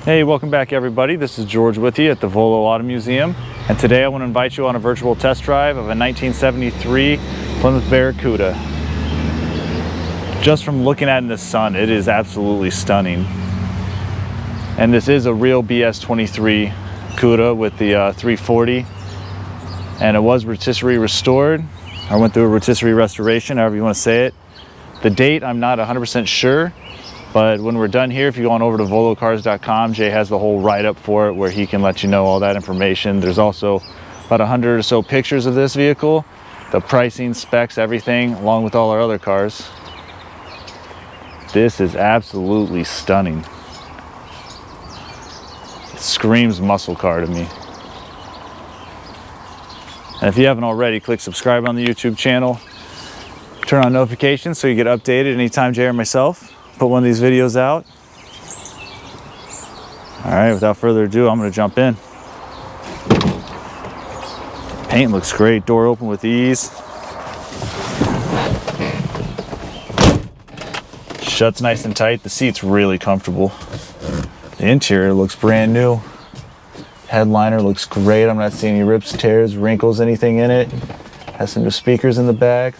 Hey, welcome back everybody. This is George with you at the Volo Auto Museum. And today I want to invite you on a virtual test drive of a 1973 Plymouth Cuda. Just from looking at it in the sun, it is absolutely stunning. And this is a real BS23 Cuda with the 340. And it was rotisserie restored. I went through a rotisserie restoration, however you want to say it. The date, I'm not 100% sure. But when we're done here, if you go on over to volocars.com, Jay has the whole write-up for it where he can let you know all that information. There's also about 100 or so pictures of this vehicle, the pricing, specs, everything, along with all our other cars. This is absolutely stunning. It screams muscle car to me. And if you haven't already, click subscribe on the YouTube channel. Turn on notifications so you get updated anytime Jay or myself put one of these videos out. All right, without further ado, I'm going to jump in. Paint looks great, door open with ease. Shuts nice and tight. The seat's really comfortable. The interior looks brand new. Headliner looks great. I'm not seeing any rips, tears, wrinkles, anything in it. Has some new speakers in the back.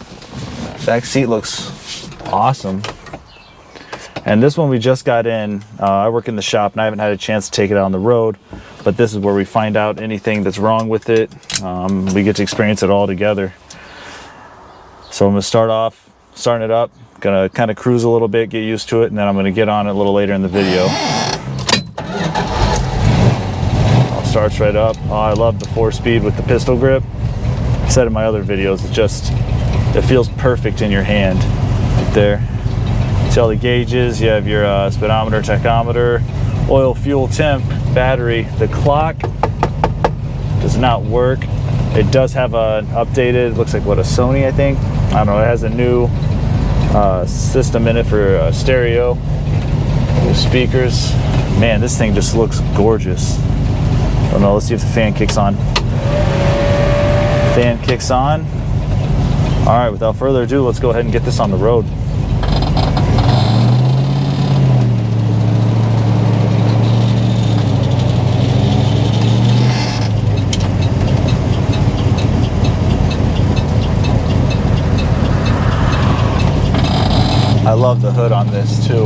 Back seat looks awesome. And this one we just got in. I work in the shop and I haven't had a chance to take it out on the road, but this is where we find out anything that's wrong with it. We get to experience it all together. So I'm gonna starting it up, gonna kind of cruise a little bit, get used to it, and then I'm gonna get on it a little later in the video. All starts right up. Oh, I love the 4-speed with the pistol grip. I've said in my other videos, it feels perfect in your hand right there. See all the gauges. You have your speedometer, tachometer, oil, fuel, temp, battery. The clock does not work. It does have an updated, looks like what, a Sony, I think. I don't know, it has a new system in it for stereo, new speakers. Man, this thing just looks gorgeous. I don't know, let's see if the fan kicks on. Fan kicks on. All right, without further ado, let's go ahead and get this on the road. I love the hood on this too.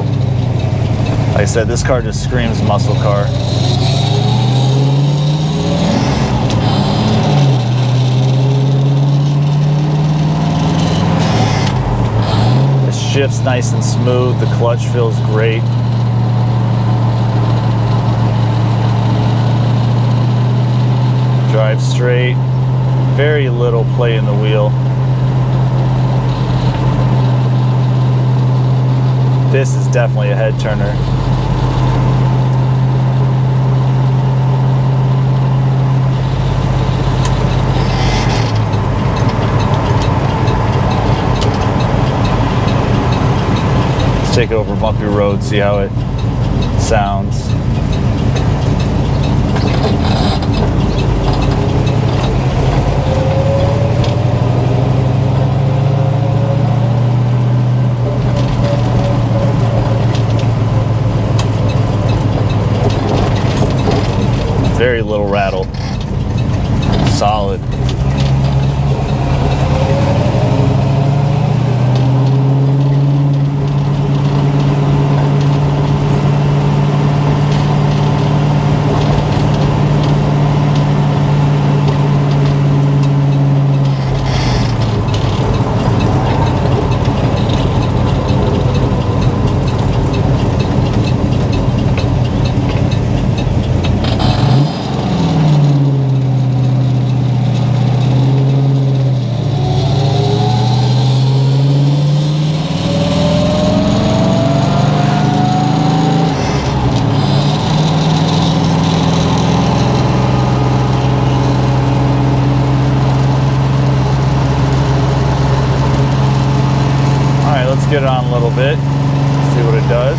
Like I said, this car just screams muscle car. It shifts nice and smooth. The clutch feels great. Drive straight. Very little play in the wheel. This is definitely a head turner. Let's take it over a bumpy road, see how it sounds. Very little rattle. Solid. Get it on a little bit, see what it does.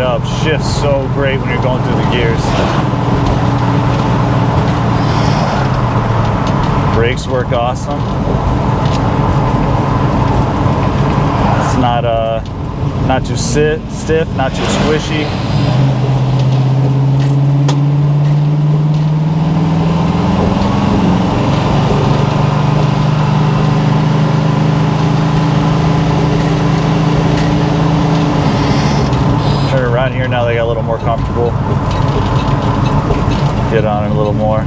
up. Shifts so great when you're going through the gears. Brakes work awesome. It's not too stiff, not too squishy. Turn around here now, they got a little more comfortable. Get on it a little more.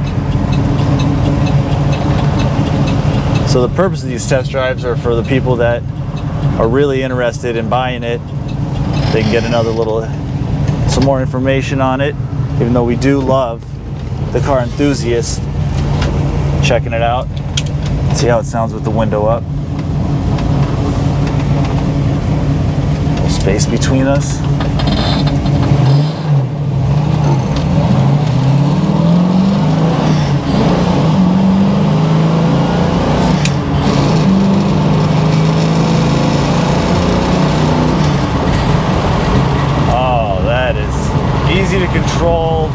So the purpose of these test drives are for the people that are really interested in buying it. They can get some more information on it, even though we do love the car enthusiast checking it out. See how it sounds with the window up. A little space between us. Easy to control.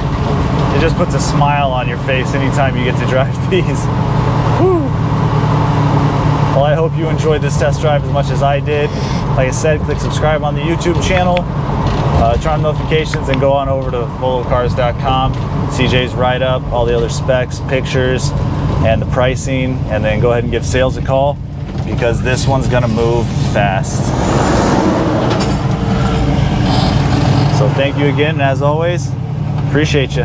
It just puts a smile on your face anytime you get to drive these. Whew. Well, I hope you enjoyed this test drive as much as I did. Like I said, click subscribe on the YouTube channel, turn on notifications, and go on over to volocars.com. CJ's write-up, all the other specs, pictures, and the pricing, and then go ahead and give sales a call, because this one's gonna move fast. So thank you again, and as always, appreciate you.